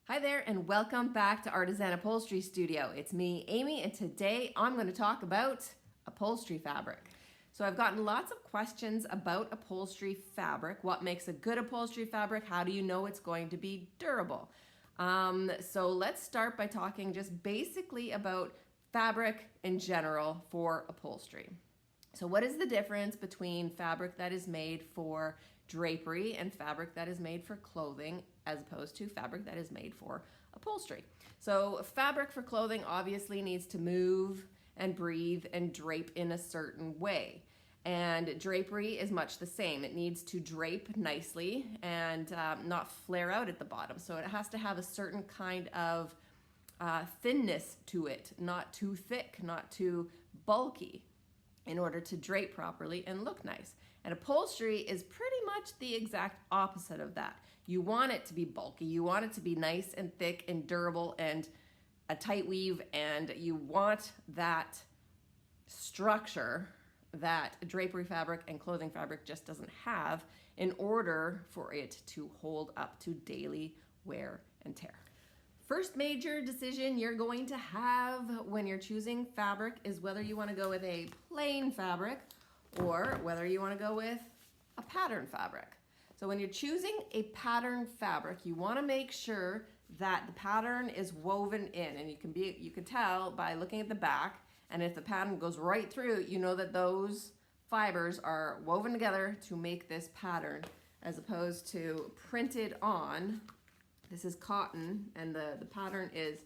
Hi there and welcome back to Artisan Upholstery Studio. It's me, Amy, and today I'm going to talk about upholstery fabric. So I've gotten lots of questions about upholstery fabric. What makes a good upholstery fabric? How do you know it's going to be durable? So let's start by talking just basically about fabric in general for upholstery. So what is the difference between fabric that is made for drapery and fabric that is made for clothing as opposed to fabric that is made for upholstery? So fabric for clothing obviously needs to move and breathe and drape in a certain way. And drapery is much the same. It needs to drape nicely and not flare out at the bottom. So it has to have a certain kind of thinness to it, not too thick, not too bulky, in order to drape properly and look nice. And upholstery is pretty much the exact opposite of that. You want it to be bulky, you want it to be nice and thick and durable and a tight weave, and you want that structure that drapery fabric and clothing fabric just doesn't have in order for it to hold up to daily wear and tear. First major decision you're going to have when you're choosing fabric is whether you want to go with a plain fabric or whether you want to go with a pattern fabric. So when you're choosing a pattern fabric, you want to make sure that the pattern is woven in, and you can tell by looking at the back, and if the pattern goes right through, you know that those fibers are woven together to make this pattern as opposed to printed on. This is cotton and the pattern is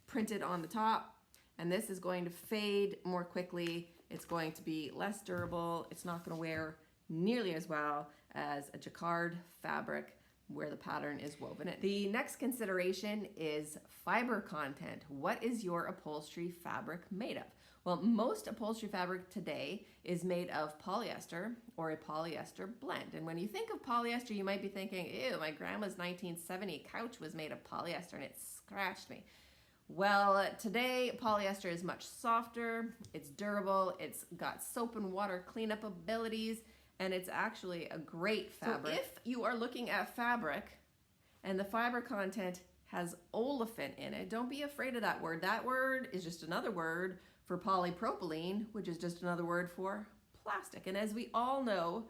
printed on the top, and this is going to fade more quickly. It's going to be less durable. It's not going to wear nearly as well as a jacquard fabric where the pattern is woven in. The next consideration is fiber content. What is your upholstery fabric made of? Well, most upholstery fabric today is made of polyester or a polyester blend. And when you think of polyester, you might be thinking, ew, my grandma's 1970 couch was made of polyester and it scratched me. Well, today polyester is much softer, it's durable, it's got soap and water cleanup abilities, and it's actually a great fabric. So if you are looking at fabric and the fiber content has olefin in it, don't be afraid of that word. That word is just another word for polypropylene, which is just another word for plastic. And as we all know,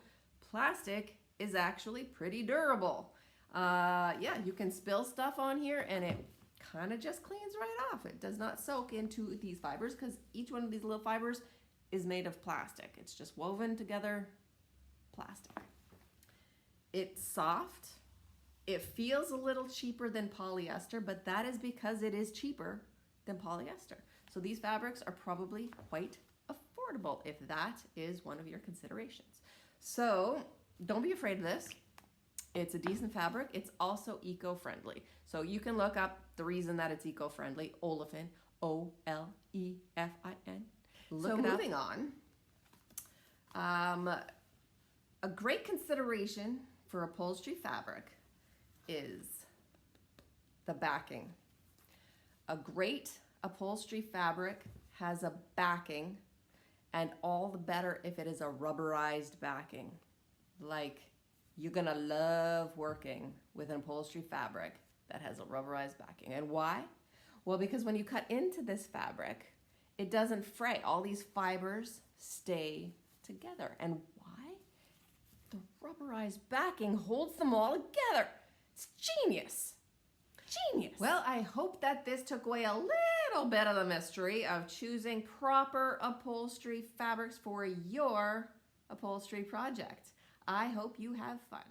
plastic is actually pretty durable. Yeah, you can spill stuff on here and it kind of just cleans right off. It does not soak into these fibers because each one of these little fibers is made of plastic. It's just woven together plastic. It's soft. It feels a little cheaper than polyester, but that is because it is cheaper than polyester. So these fabrics are probably quite affordable if that is one of your considerations. So don't be afraid of this. It's a decent fabric. It's also eco-friendly. So you can look up the reason that it's eco-friendly, olefin, O-L-E-F-I-N. So moving on, a great consideration for upholstery fabric is the backing. A great upholstery fabric has a backing, and all the better if it is a rubberized backing. Like, you're gonna love working with an upholstery fabric that has a rubberized backing. And why? Well, because when you cut into this fabric, it doesn't fray. All these fibers stay together. And why? The rubberized backing holds them all together. It's genius. Genius. Well, I hope that this took away a little bit of the mystery of choosing proper upholstery fabrics for your upholstery project. I hope you have fun.